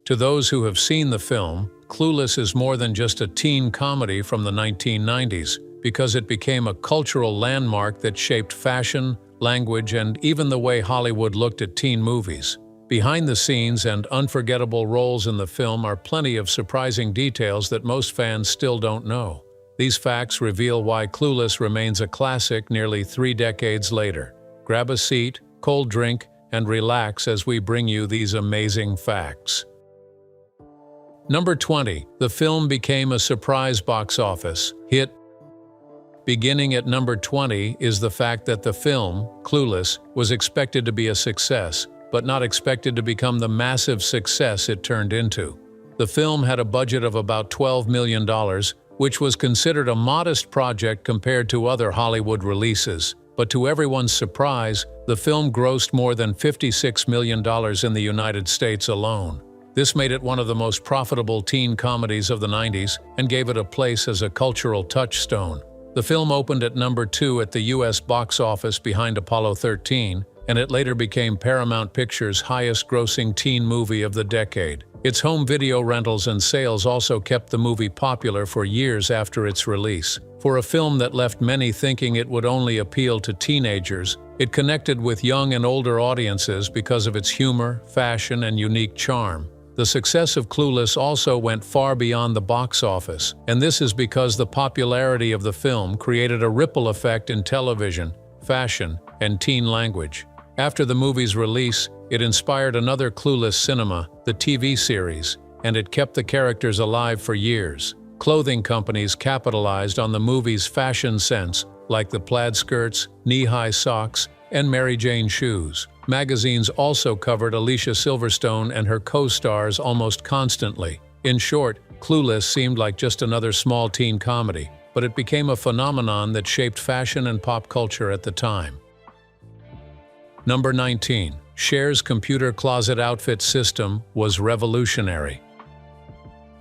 To those who have seen the film, Clueless is more than just a teen comedy from the 1990s, because it became a cultural landmark that shaped fashion, language, and even the way Hollywood looked at teen movies. Behind the scenes and unforgettable roles in the film are plenty of surprising details that most fans still don't know. These facts reveal why Clueless remains a classic nearly 3 decades later. Grab a seat, cold drink, and relax as we bring you these amazing facts. Number 20. The film became a surprise box office hit. Beginning at number 20 is the fact that the film, Clueless, was expected to be a success, but not expected to become the massive success it turned into. The film had a budget of about $12 million, which was considered a modest project compared to other Hollywood releases. But to everyone's surprise, the film grossed more than $56 million in the United States alone. This made it one of the most profitable teen comedies of the 90s and gave it a place as a cultural touchstone. The film opened at number 2 at the US box office behind Apollo 13, and it later became Paramount Pictures' highest-grossing teen movie of the decade. Its home video rentals and sales also kept the movie popular for years after its release. For a film that left many thinking it would only appeal to teenagers, it connected with young and older audiences because of its humor, fashion, and unique charm. The success of Clueless also went far beyond the box office, and this is because the popularity of the film created a ripple effect in television, fashion, and teen language. After the movie's release, it inspired another Clueless cinema, the TV series, and it kept the characters alive for years. Clothing companies capitalized on the movie's fashion sense, like the plaid skirts, knee-high socks, and Mary Jane shoes. Magazines also covered Alicia Silverstone and her co-stars almost constantly. In short, Clueless seemed like just another small teen comedy, but it became a phenomenon that shaped fashion and pop culture at the time. Number 19. Cher's computer closet outfit system was revolutionary.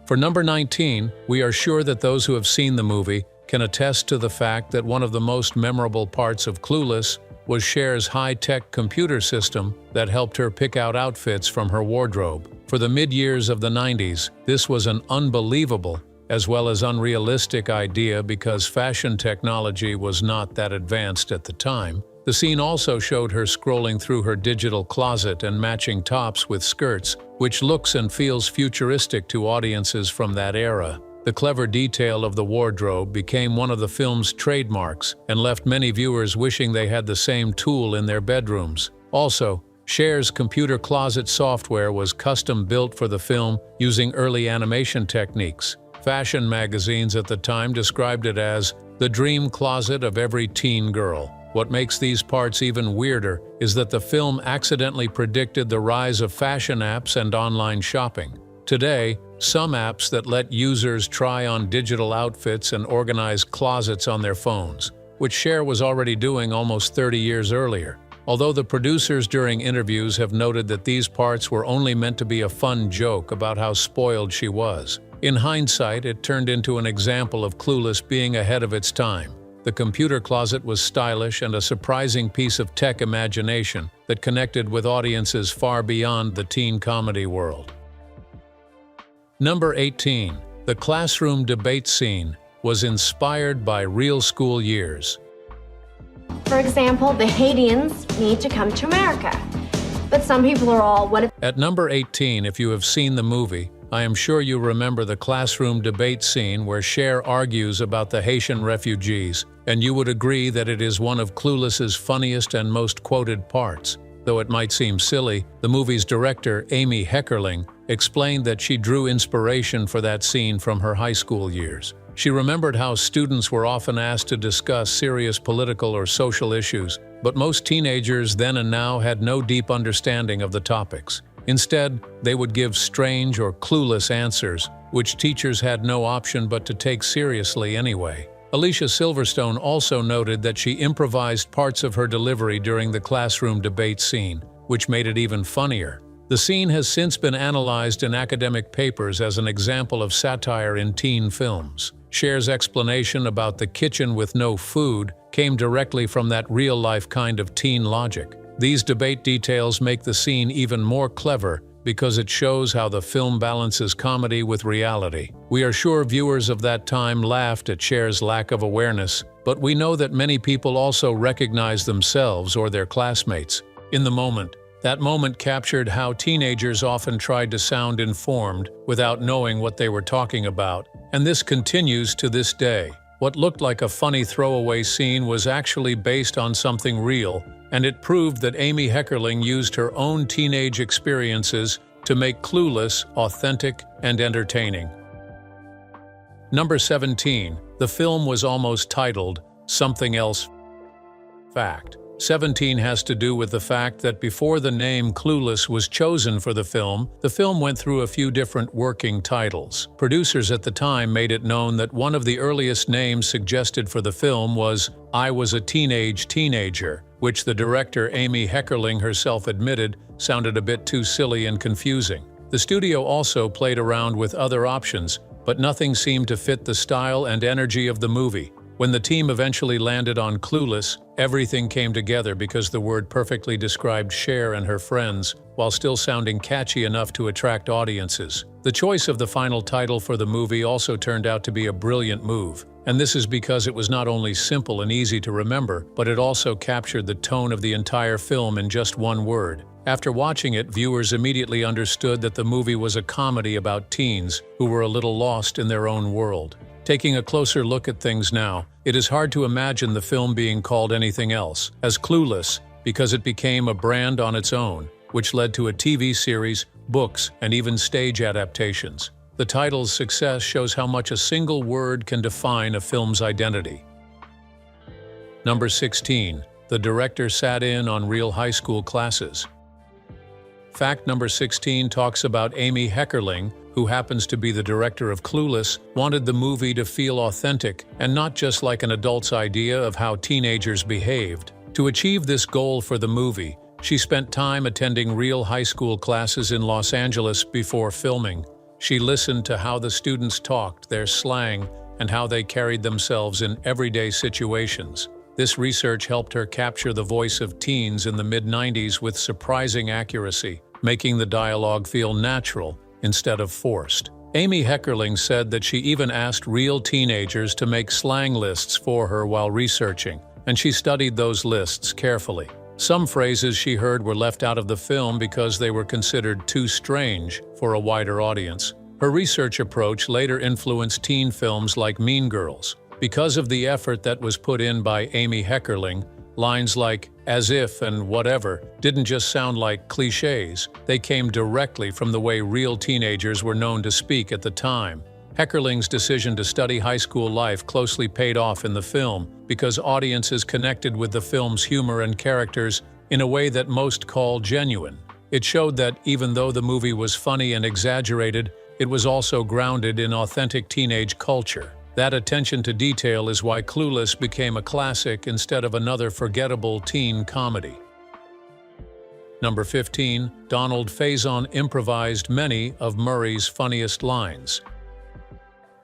For number 19, we are sure that those who have seen the movie can attest to the fact that one of the most memorable parts of Clueless was Cher's high-tech computer system that helped her pick out outfits from her wardrobe. For the mid-years of the 90s, this was an unbelievable as well as unrealistic idea because fashion technology was not that advanced at the time. The scene also showed her scrolling through her digital closet and matching tops with skirts, which looks and feels futuristic to audiences from that era. The clever detail of the wardrobe became one of the film's trademarks and left many viewers wishing they had the same tool in their bedrooms. Also, Cher's computer closet software was custom-built for the film using early animation techniques. Fashion magazines at the time described it as the dream closet of every teen girl. What makes these parts even weirder is that the film accidentally predicted the rise of fashion apps and online shopping. Today, some apps that let users try on digital outfits and organize closets on their phones, which Cher was already doing almost 30 years earlier. Although the producers during interviews have noted that these parts were only meant to be a fun joke about how spoiled she was. In hindsight, it turned into an example of Clueless being ahead of its time. The computer closet was stylish and a surprising piece of tech imagination that connected with audiences far beyond the teen comedy world. Number 18. The classroom debate scene was inspired by real school years. For example, the Haitians need to come to America. But some people are all, what if... At number 18, if you have seen the movie, I am sure you remember the classroom debate scene where Cher argues about the Haitian refugees, and you would agree that it is one of Clueless's funniest and most quoted parts. Though it might seem silly, the movie's director, Amy Heckerling, explained that she drew inspiration for that scene from her high school years. She remembered how students were often asked to discuss serious political or social issues, but most teenagers then and now had no deep understanding of the topics. Instead, they would give strange or clueless answers, which teachers had no option but to take seriously anyway. Alicia Silverstone also noted that she improvised parts of her delivery during the classroom debate scene, which made it even funnier. The scene has since been analyzed in academic papers as an example of satire in teen films. Cher's explanation about the kitchen with no food came directly from that real-life kind of teen logic. These debate details make the scene even more clever because it shows how the film balances comedy with reality. We are sure viewers of that time laughed at Cher's lack of awareness, but we know that many people also recognized themselves or their classmates in the moment. That moment captured how teenagers often tried to sound informed without knowing what they were talking about, and this continues to this day. What looked like a funny throwaway scene was actually based on something real, and it proved that Amy Heckerling used her own teenage experiences to make Clueless authentic and entertaining. Number 17. The film was almost titled Something Else. Fact: 17 has to do with the fact that before the name Clueless was chosen for the film went through a few different working titles. Producers at the time made it known that one of the earliest names suggested for the film was I Was a Teenager, which the director Amy Heckerling herself admitted sounded a bit too silly and confusing. The studio also played around with other options, but nothing seemed to fit the style and energy of the movie. When the team eventually landed on Clueless, everything came together because the word perfectly described Cher and her friends, while still sounding catchy enough to attract audiences. The choice of the final title for the movie also turned out to be a brilliant move, and this is because it was not only simple and easy to remember, but it also captured the tone of the entire film in just one word. After watching it, viewers immediately understood that the movie was a comedy about teens who were a little lost in their own world. Taking a closer look at things now, it is hard to imagine the film being called anything else as Clueless because it became a brand on its own, which led to a TV series, books, and even stage adaptations. The title's success shows how much a single word can define a film's identity. Number 16. The director sat in on real high school classes. Fact number 16 talks about Amy Heckerling, who happens to be the director of Clueless, wanted the movie to feel authentic and not just like an adult's idea of how teenagers behaved. To achieve this goal for the movie, she spent time attending real high school classes in Los Angeles before filming. She listened to how the students talked, their slang, and how they carried themselves in everyday situations. This research helped her capture the voice of teens in the mid-90s with surprising accuracy, making the dialogue feel natural instead of forced. Amy Heckerling said that she even asked real teenagers to make slang lists for her while researching, and she studied those lists carefully. Some phrases she heard were left out of the film because they were considered too strange for a wider audience. Her research approach later influenced teen films like Mean Girls. Because of the effort that was put in by Amy Heckerling, lines like "as if" and "whatever" didn't just sound like cliches, they came directly from the way real teenagers were known to speak at the time. Heckerling's decision to study high school life closely paid off in the film because audiences connected with the film's humor and characters in a way that most call genuine. It showed that even though the movie was funny and exaggerated, it was also grounded in authentic teenage culture. That attention to detail is why Clueless became a classic instead of another forgettable teen comedy. Number 15. Donald Faison improvised many of Murray's funniest lines.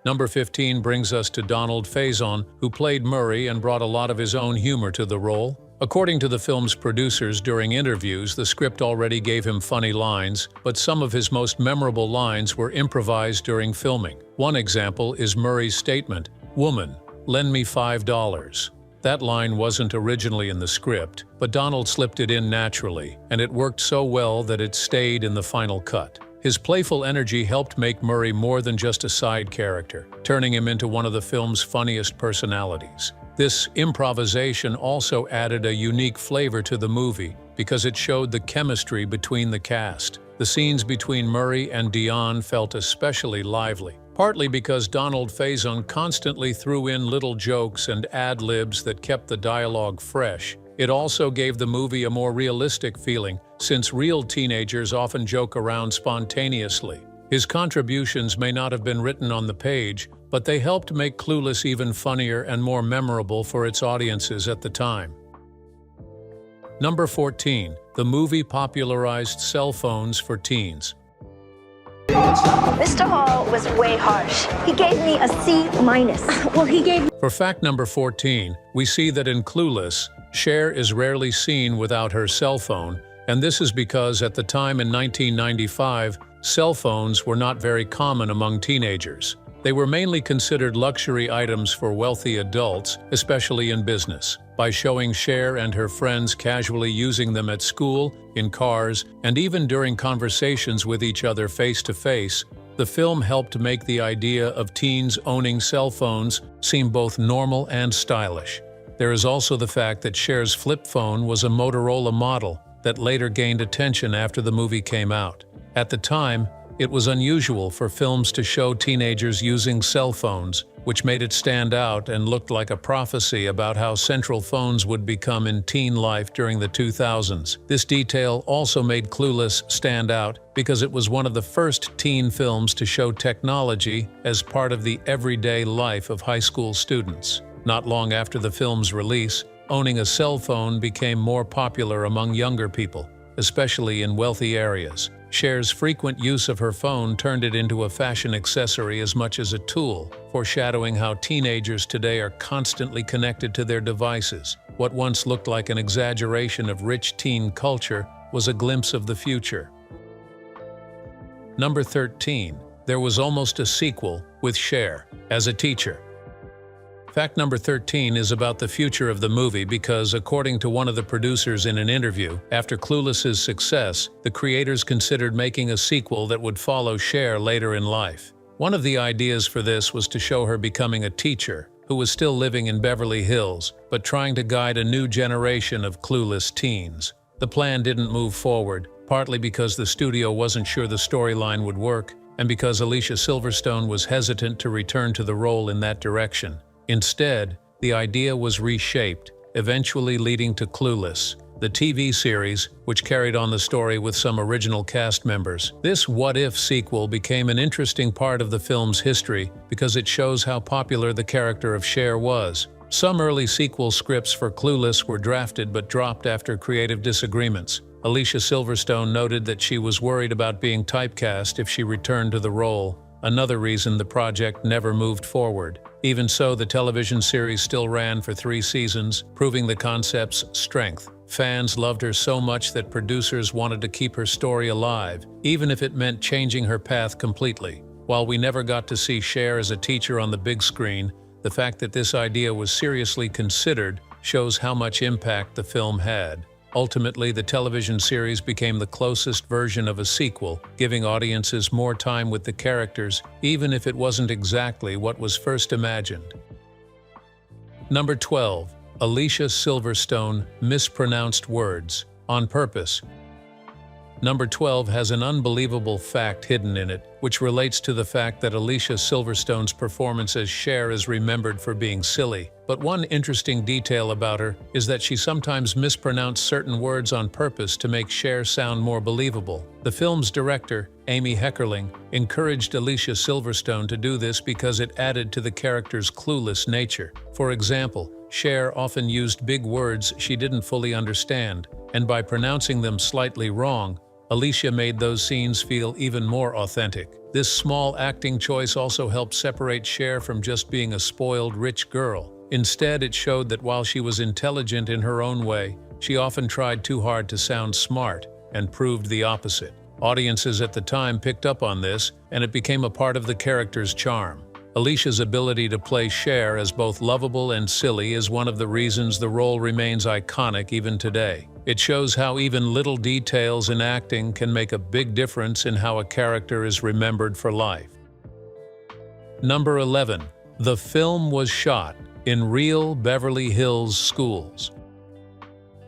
Number 15 brings us to Donald Faison, who played Murray and brought a lot of his own humor to the role. According to the film's producers during interviews, the script already gave him funny lines, but some of his most memorable lines were improvised during filming. One example is Murray's statement, "Woman, lend me $5. That line wasn't originally in the script, but Donald slipped it in naturally, and it worked so well that it stayed in the final cut. His playful energy helped make Murray more than just a side character, turning him into one of the film's funniest personalities. This improvisation also added a unique flavor to the movie because it showed the chemistry between the cast. The scenes between Murray and Didnt felt especially lively, partly because Donald Faison constantly threw in little jokes and ad-libs that kept the dialogue fresh. It also gave the movie a more realistic feeling, since real teenagers often joke around spontaneously. His contributions may not have been written on the page, but they helped make Clueless even funnier and more memorable for its audiences at the time. Number 14. The movie popularized cell phones for teens. Mr. Hall was way harsh. He gave me a C-. Well, he gave... For fact number 14, we see that in Clueless, Cher is rarely seen without her cell phone, And this is because at the time in 1995, cell phones were not very common among teenagers. They were mainly considered luxury items for wealthy adults, especially in business. By showing Cher and her friends casually using them at school, in cars, and even during conversations with each other face-to-face, the film helped make the idea of teens owning cell phones seem both normal and stylish. There is also the fact that Cher's flip phone was a Motorola model that later gained attention after the movie came out. At the time, it was unusual for films to show teenagers using cell phones, which made it stand out and looked like a prophecy about how central phones would become in teen life during the 2000s. This detail also made Clueless stand out because it was one of the first teen films to show technology as part of the everyday life of high school students. Not long after the film's release, owning a cell phone became more popular among younger people, especially in wealthy areas. Cher's frequent use of her phone turned it into a fashion accessory as much as a tool, foreshadowing how teenagers today are constantly connected to their devices. What once looked like an exaggeration of rich teen culture was a glimpse of the future. Number 13. There was almost a sequel with Cher as a teacher. Fact number 13 is about the future of the movie because, according to one of the producers in an interview, after Clueless's success, the creators considered making a sequel that would follow Cher later in life. One of the ideas for this was to show her becoming a teacher who was still living in Beverly Hills, but trying to guide a new generation of clueless teens. The plan didn't move forward, partly because the studio wasn't sure the storyline would work, and because Alicia Silverstone was hesitant to return to the role in that direction. Instead, the idea was reshaped, eventually leading to Clueless, the TV series, which carried on the story with some original cast members. This what-if sequel became an interesting part of the film's history because it shows how popular the character of Cher was. Some early sequel scripts for Clueless were drafted but dropped after creative disagreements. Alicia Silverstone noted that she was worried about being typecast if she returned to the role, another reason the project never moved forward. Even so, the television series still ran for 3 seasons, proving the concept's strength. Fans loved her so much that producers wanted to keep her story alive, even if it meant changing her path completely. While we never got to see Cher as a teacher on the big screen, the fact that this idea was seriously considered shows how much impact the film had. Ultimately, the television series became the closest version of a sequel, giving audiences more time with the characters, even if it wasn't exactly what was first imagined. Number 12. Alicia Silverstone mispronounced words on purpose. Number 12 has an unbelievable fact hidden in it, which relates to the fact that Alicia Silverstone's performance as Cher is remembered for being silly. But one interesting detail about her is that she sometimes mispronounced certain words on purpose to make Cher sound more believable. The film's director, Amy Heckerling, encouraged Alicia Silverstone to do this because it added to the character's clueless nature. For example, Cher often used big words she didn't fully understand, and by pronouncing them slightly wrong, Alicia made those scenes feel even more authentic. This small acting choice also helped separate Cher from just being a spoiled rich girl. Instead, it showed that while she was intelligent in her own way, she often tried too hard to sound smart and proved the opposite. Audiences at the time picked up on this, and it became a part of the character's charm. Alicia's ability to play Cher as both lovable and silly is one of the reasons the role remains iconic even today. It shows how even little details in acting can make a big difference in how a character is remembered for life. Number 11. The film was shot in real Beverly Hills schools.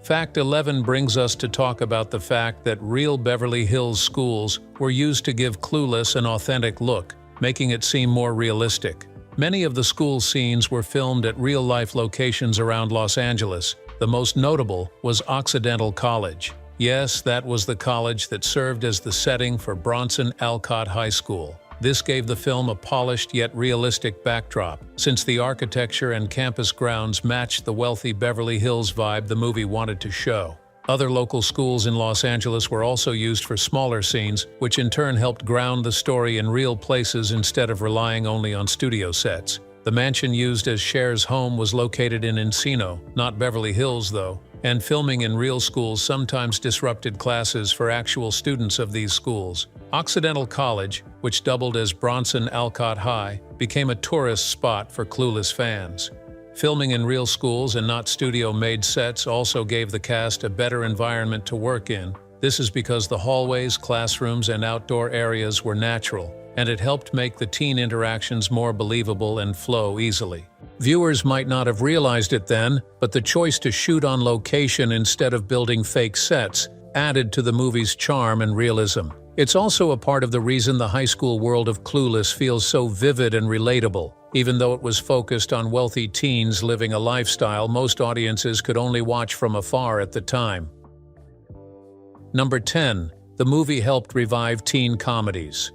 Fact 11 brings us to talk about the fact that real Beverly Hills schools were used to give Clueless an authentic look, making it seem more realistic. Many of the school scenes were filmed at real-life locations around Los Angeles. The most notable was Occidental College. Yes, that was the college that served as the setting for Bronson Alcott High School. This gave the film a polished yet realistic backdrop, since the architecture and campus grounds matched the wealthy Beverly Hills vibe the movie wanted to show. Other local schools in Los Angeles were also used for smaller scenes, which in turn helped ground the story in real places instead of relying only on studio sets. The mansion used as Cher's home was located in Encino, not Beverly Hills though, and filming in real schools sometimes disrupted classes for actual students of these schools. Occidental College, which doubled as Bronson Alcott High, became a tourist spot for Clueless fans. Filming in real schools and not studio-made sets also gave the cast a better environment to work in. This is because the hallways, classrooms, and outdoor areas were natural, and it helped make the teen interactions more believable and flow easily. Viewers might not have realized it then, but the choice to shoot on location instead of building fake sets added to the movie's charm and realism. It's also a part of the reason the high school world of Clueless feels so vivid and relatable. Even though it was focused on wealthy teens living a lifestyle most audiences could only watch from afar at the time. Number 10. The movie helped revive teen comedies.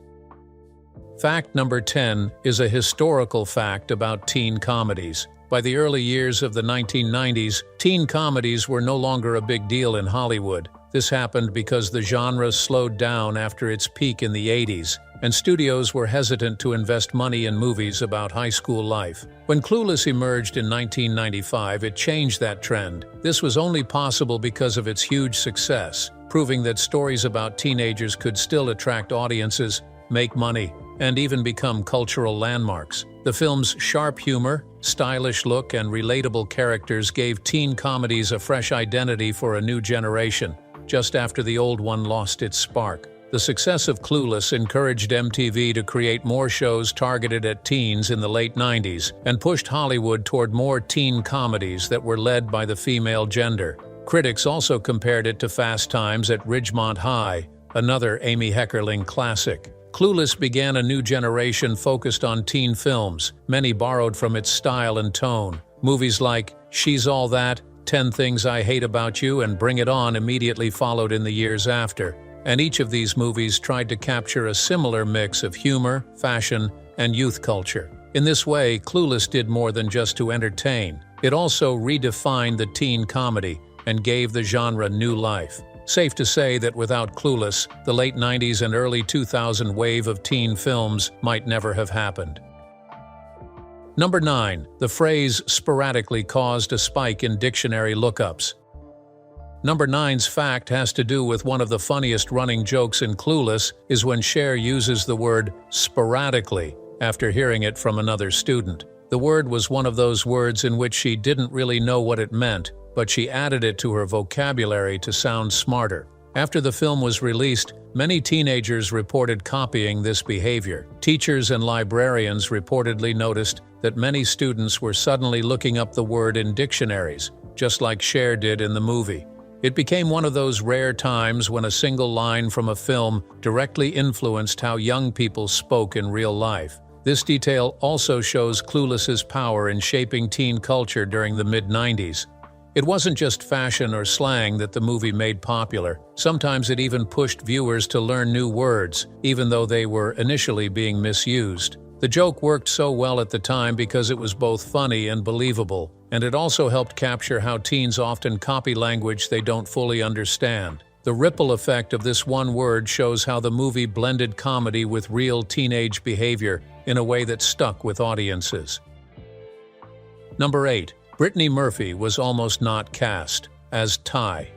Fact number 10 is a historical fact about teen comedies. By the early years of the 1990s, teen comedies were no longer a big deal in Hollywood. This happened because the genre slowed down after its peak in the 80s, and studios were hesitant to invest money in movies about high school life. When Clueless emerged in 1995, it changed that trend. This was only possible because of its huge success, proving that stories about teenagers could still attract audiences, make money, and even become cultural landmarks. The film's sharp humor, stylish look, and relatable characters gave teen comedies a fresh identity for a new generation, just after the old one lost its spark. The success of Clueless encouraged MTV to create more shows targeted at teens in the late 90s and pushed Hollywood toward more teen comedies that were led by the female gender. Critics also compared it to Fast Times at Ridgemont High, another Amy Heckerling classic. Clueless began a new generation focused on teen films, many borrowed from its style and tone. Movies like She's All That, 10 Things I Hate About You, and Bring It On immediately followed in the years after, and each of these movies tried to capture a similar mix of humor, fashion, and youth culture. In this way, Clueless did more than just to entertain. It also redefined the teen comedy and gave the genre new life. Safe to say that without Clueless, the late 90s and early 2000 wave of teen films might never have happened. Number 9. The phrase sporadically caused a spike in dictionary lookups. Number 9's fact has to do with one of the funniest running jokes in Clueless is when Cher uses the word sporadically after hearing it from another student. The word was one of those words in which she didn't really know what it meant, but she added it to her vocabulary to sound smarter. After the film was released, many teenagers reported copying this behavior. Teachers and librarians reportedly noticed that many students were suddenly looking up the word in dictionaries, just like Cher did in the movie. It became one of those rare times when a single line from a film directly influenced how young people spoke in real life. This detail also shows Clueless's power in shaping teen culture during the mid-90s. It wasn't just fashion or slang that the movie made popular. Sometimes it even pushed viewers to learn new words, even though they were initially being misused. The joke worked so well at the time because it was both funny and believable, and it also helped capture how teens often copy language they don't fully understand. The ripple effect of this one word shows how the movie blended comedy with real teenage behavior in a way that stuck with audiences. Number 8. Brittany Murphy was almost not cast as Ty.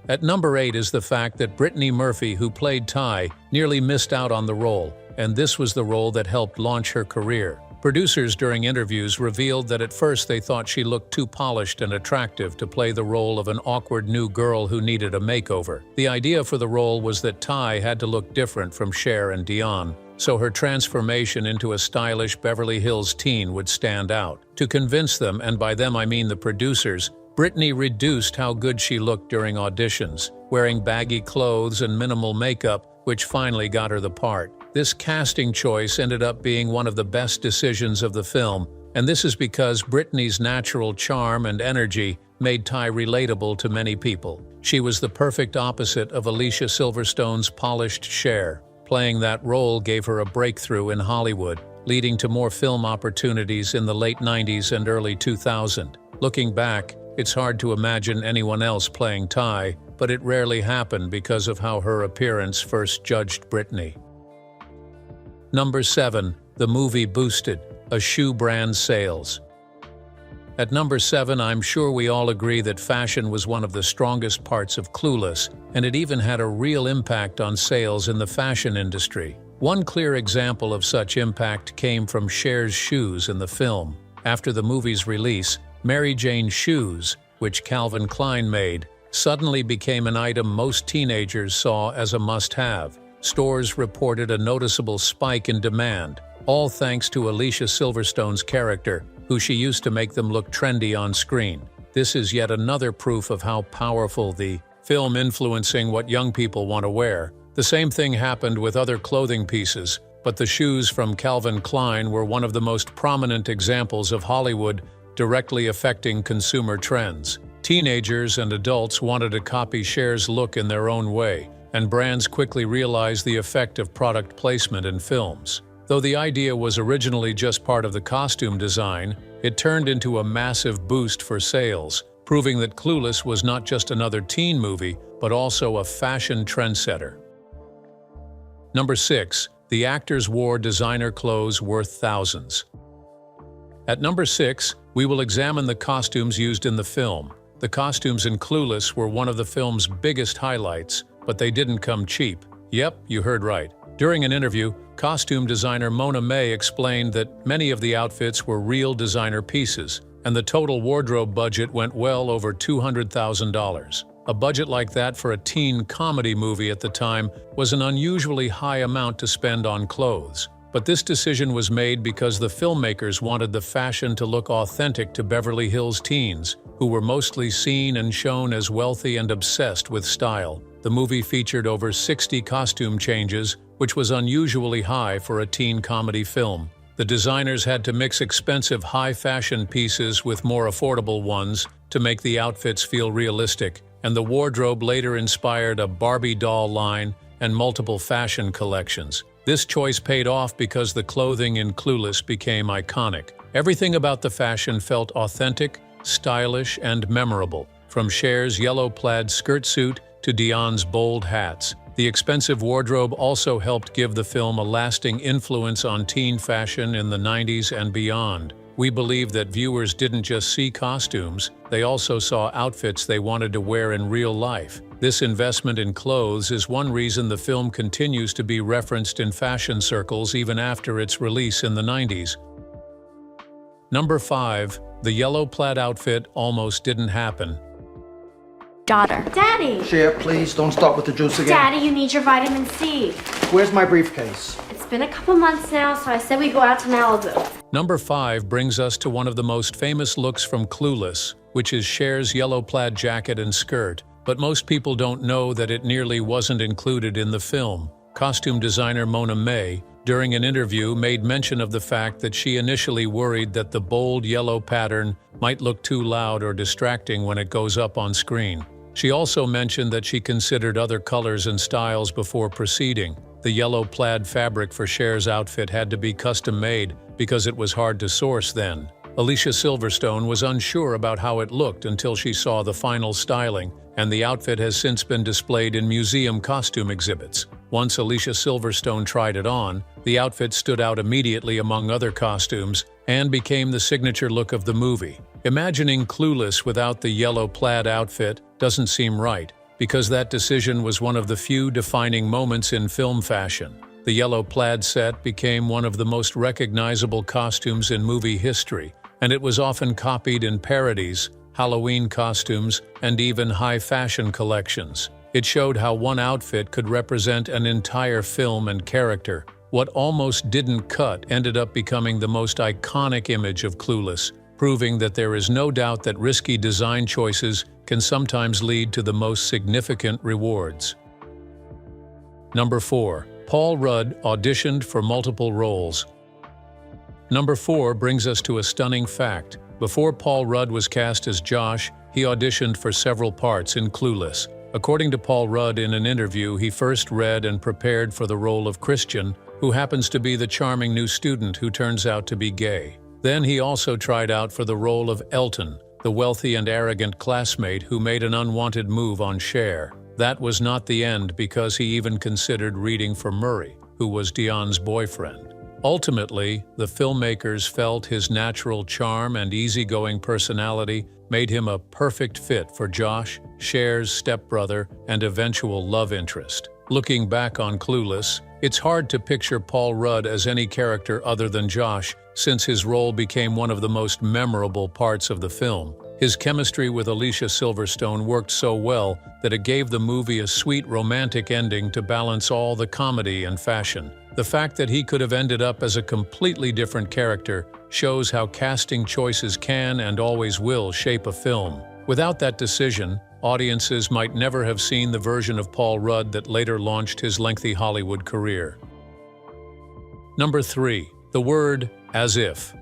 At number 8 is the fact that Brittany Murphy, who played Ty, nearly missed out on the role, and this was the role that helped launch her career. Producers during interviews revealed that at first they thought she looked too polished and attractive to play the role of an awkward new girl who needed a makeover. The idea for the role was that Ty had to look different from Cher and Didnt, so her transformation into a stylish Beverly Hills teen would stand out. To convince them, and by them I mean the producers, Brittany reduced how good she looked during auditions, wearing baggy clothes and minimal makeup, which finally got her the part. This casting choice ended up being one of the best decisions of the film, and this is because Brittany's natural charm and energy made Ty relatable to many people. She was the perfect opposite of Alicia Silverstone's polished Cher. Playing that role gave her a breakthrough in Hollywood, leading to more film opportunities in the late 90s and early 2000. Looking back, it's hard to imagine anyone else playing Ty, but it rarely happened because of how her appearance first judged Brittany. Number 7. The movie boosted a shoe brand's sales. At number 7, I'm sure we all agree that fashion was one of the strongest parts of Clueless, and it even had a real impact on sales in the fashion industry. One clear example of such impact came from Cher's shoes in the film. After the movie's release, Mary Jane's shoes, which Calvin Klein made, suddenly became an item most teenagers saw as a must-have. Stores reported a noticeable spike in demand, all thanks to Alicia Silverstone's character, who she used to make them look trendy on screen. This is yet another proof of how powerful the film influencing what young people want to wear. The same thing happened with other clothing pieces, but the shoes from Calvin Klein were one of the most prominent examples of Hollywood directly affecting consumer trends. Teenagers and adults wanted to copy Cher's look in their own way, and brands quickly realized the effect of product placement in films. Though the idea was originally just part of the costume design, it turned into a massive boost for sales, proving that Clueless was not just another teen movie, but also a fashion trendsetter. Number 6. The actors wore designer clothes worth thousands. At number 6, we will examine the costumes used in the film. The costumes in Clueless were one of the film's biggest highlights, but they didn't come cheap. Yep, you heard right. During an interview, costume designer Mona May explained that many of the outfits were real designer pieces, and the total wardrobe budget went well over $200,000. A budget like that for a teen comedy movie at the time was an unusually high amount to spend on clothes. But this decision was made because the filmmakers wanted the fashion to look authentic to Beverly Hills teens, who were mostly seen and shown as wealthy and obsessed with style. The movie featured over 60 costume changes, which was unusually high for a teen comedy film. The designers had to mix expensive high-fashion pieces with more affordable ones to make the outfits feel realistic, and the wardrobe later inspired a Barbie doll line and multiple fashion collections. This choice paid off because the clothing in Clueless became iconic. Everything about the fashion felt authentic, stylish, and memorable, from Cher's yellow plaid skirt suit to Dion's bold hats. The expensive wardrobe also helped give the film a lasting influence on teen fashion in the 90s and beyond. We believe that viewers didn't just see costumes, they also saw outfits they wanted to wear in real life. This investment in clothes is one reason the film continues to be referenced in fashion circles even after its release in the 90s. Number 5. The yellow plaid outfit almost didn't happen. Daughter. Daddy! Cher, please don't start with the juice again. Daddy, you need your vitamin C. Where's my briefcase? It's been a couple months now, so I said we go out to Malibu. Number 5 brings us to one of the most famous looks from Clueless, which is Cher's yellow plaid jacket and skirt. But most people don't know that it nearly wasn't included in the film. Costume designer Mona May, during an interview, made mention of the fact that she initially worried that the bold yellow pattern might look too loud or distracting when it goes up on screen. She also mentioned that she considered other colors and styles before proceeding. The yellow plaid fabric for Cher's outfit had to be custom-made because it was hard to source then. Alicia Silverstone was unsure about how it looked until she saw the final styling, and the outfit has since been displayed in museum costume exhibits. Once Alicia Silverstone tried it on, the outfit stood out immediately among other costumes and became the signature look of the movie. Imagining Clueless without the yellow plaid outfit doesn't seem right, because that decision was one of the few defining moments in film fashion. The yellow plaid set became one of the most recognizable costumes in movie history, and it was often copied in parodies, Halloween costumes, and even high-fashion collections. It showed how one outfit could represent an entire film and character. What almost didn't cut ended up becoming the most iconic image of Clueless, proving that there is no doubt that risky design choices can sometimes lead to the most significant rewards. Number 4. Paul Rudd auditioned for multiple roles. Number 4 brings us to a stunning fact. Before Paul Rudd was cast as Josh, he auditioned for several parts in Clueless. According to Paul Rudd in an interview, he first read and prepared for the role of Christian, who happens to be the charming new student who turns out to be gay. Then he also tried out for the role of Elton, the wealthy and arrogant classmate who made an unwanted move on Cher. That was not the end, because he even considered reading for Murray, who was Dion's boyfriend. Ultimately, the filmmakers felt his natural charm and easygoing personality made him a perfect fit for Josh, Cher's stepbrother, and eventual love interest. Looking back on Clueless, it's hard to picture Paul Rudd as any character other than Josh, since his role became one of the most memorable parts of the film. His chemistry with Alicia Silverstone worked so well that it gave the movie a sweet romantic ending to balance all the comedy and fashion. The fact that he could have ended up as a completely different character shows how casting choices can and always will shape a film. Without that decision, audiences might never have seen the version of Paul Rudd that later launched his lengthy Hollywood career. Number 3. The word "as if"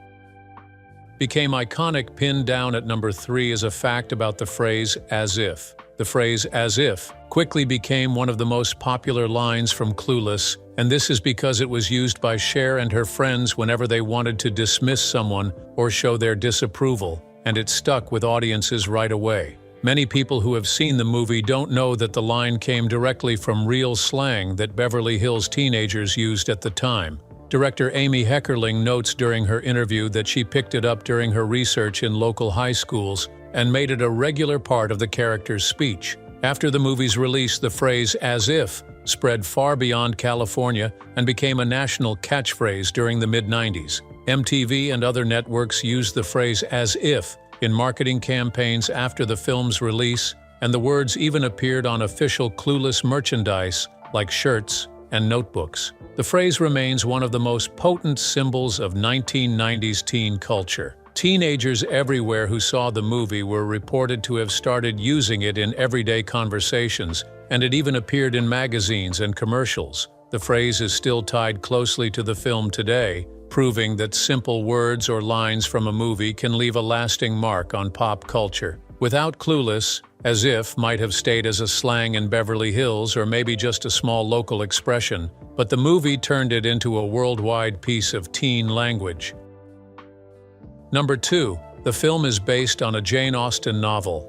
became iconic. Pinned down at number 3 is a fact about the phrase "as if." The phrase "as if" quickly became one of the most popular lines from Clueless, and this is because it was used by Cher and her friends whenever they wanted to dismiss someone or show their disapproval, and it stuck with audiences right away. Many people who have seen the movie don't know that the line came directly from real slang that Beverly Hills teenagers used at the time. Director Amy Heckerling notes during her interview that she picked it up during her research in local high schools and made it a regular part of the character's speech. After the movie's release, the phrase "as if" spread far beyond California and became a national catchphrase during the mid-90s. MTV and other networks used the phrase "as if" in marketing campaigns after the film's release, and the words even appeared on official Clueless merchandise like shirts and notebooks. The phrase remains one of the most potent symbols of 1990s teen culture. Teenagers everywhere who saw the movie were reported to have started using it in everyday conversations, and it even appeared in magazines and commercials. The phrase is still tied closely to the film today, proving that simple words or lines from a movie can leave a lasting mark on pop culture. Without Clueless, "as if" might have stayed as a slang in Beverly Hills or maybe just a small local expression, but the movie turned it into a worldwide piece of teen language. Number 2. The film is based on a Jane Austen novel.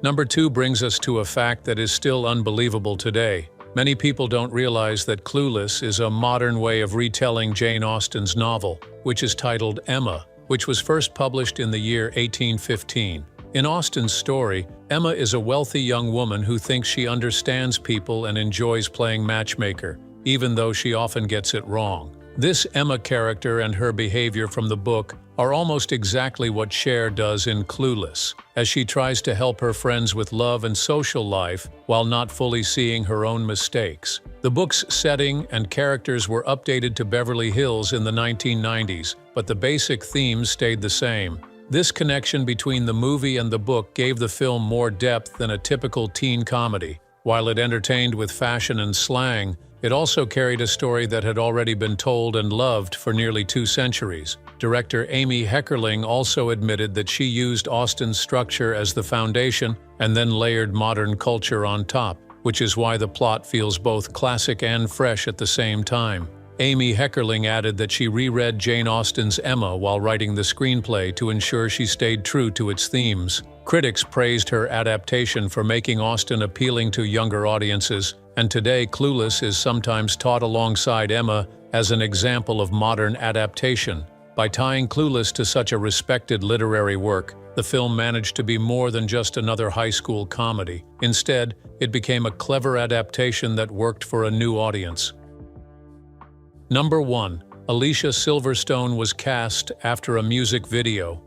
Number 2 brings us to a fact that is still unbelievable today. Many people don't realize that Clueless is a modern way of retelling Jane Austen's novel, which is titled Emma, which was first published in the year 1815. In Austen's story, Emma is a wealthy young woman who thinks she understands people and enjoys playing matchmaker, even though she often gets it wrong. This Emma character and her behavior from the book are almost exactly what Cher does in Clueless, as she tries to help her friends with love and social life while not fully seeing her own mistakes. The book's setting and characters were updated to Beverly Hills in the 1990s, but the basic themes stayed the same. This connection between the movie and the book gave the film more depth than a typical teen comedy. While it entertained with fashion and slang, it also carried a story that had already been told and loved for nearly 2 centuries. Director Amy Heckerling also admitted that she used Austen's structure as the foundation and then layered modern culture on top, which is why the plot feels both classic and fresh at the same time. Amy Heckerling added that she reread Jane Austen's Emma while writing the screenplay to ensure she stayed true to its themes. Critics praised her adaptation for making Austen appealing to younger audiences, and today Clueless is sometimes taught alongside Emma as an example of modern adaptation. By tying Clueless to such a respected literary work, the film managed to be more than just another high school comedy. Instead, it became a clever adaptation that worked for a new audience. Number 1. Alicia Silverstone was cast after a music video.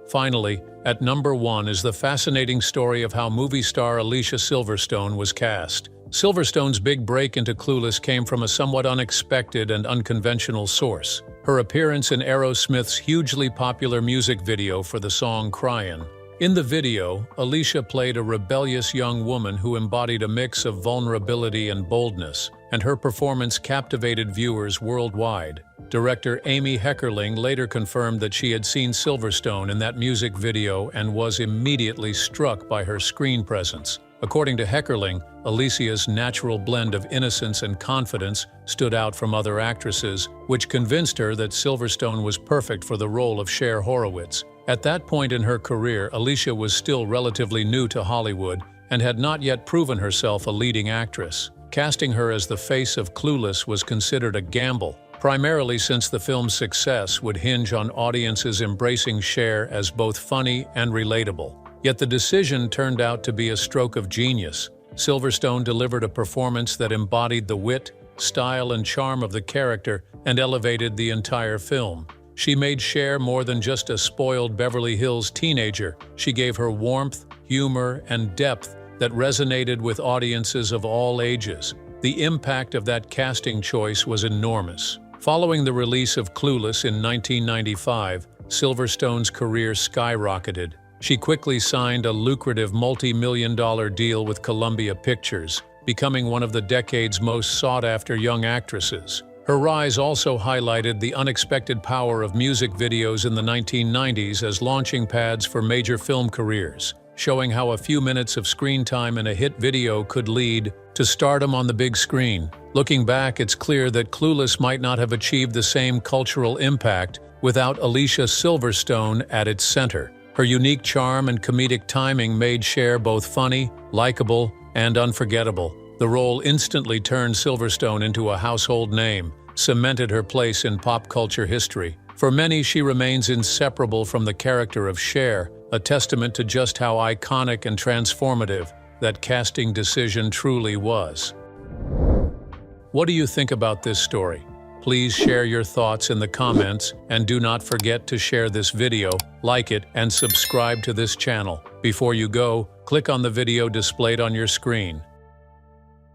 Finally, at number 1 is the fascinating story of how movie star Alicia Silverstone was cast. Silverstone's big break into Clueless came from a somewhat unexpected and unconventional source: her appearance in Aerosmith's hugely popular music video for the song Cryin'. In the video, Alicia played a rebellious young woman who embodied a mix of vulnerability and boldness, and her performance captivated viewers worldwide. Director Amy Heckerling later confirmed that she had seen Silverstone in that music video and was immediately struck by her screen presence. According to Heckerling, Alicia's natural blend of innocence and confidence stood out from other actresses, which convinced her that Silverstone was perfect for the role of Cher Horowitz. At that point in her career, Alicia was still relatively new to Hollywood and had not yet proven herself a leading actress. Casting her as the face of Clueless was considered a gamble, primarily since the film's success would hinge on audiences embracing Cher as both funny and relatable. Yet the decision turned out to be a stroke of genius. Silverstone delivered a performance that embodied the wit, style, and charm of the character and elevated the entire film. She made Cher more than just a spoiled Beverly Hills teenager. She gave her warmth, humor, and depth that resonated with audiences of all ages. The impact of that casting choice was enormous. Following the release of Clueless in 1995, Silverstone's career skyrocketed. She quickly signed a lucrative multi-million-dollar deal with Columbia Pictures, becoming one of the decade's most sought-after young actresses. Her rise also highlighted the unexpected power of music videos in the 1990s as launching pads for major film careers, showing how a few minutes of screen time in a hit video could lead to stardom on the big screen. Looking back, it's clear that Clueless might not have achieved the same cultural impact without Alicia Silverstone at its center. Her unique charm and comedic timing made Cher both funny, likable, and unforgettable. The role instantly turned Silverstone into a household name, cemented her place in pop culture history. For many, she remains inseparable from the character of Cher, a testament to just how iconic and transformative that casting decision truly was. What do you think about this story? Please share your thoughts in the comments, and do not forget to share this video, like it, and subscribe to this channel. Before you go, click on the video displayed on your screen.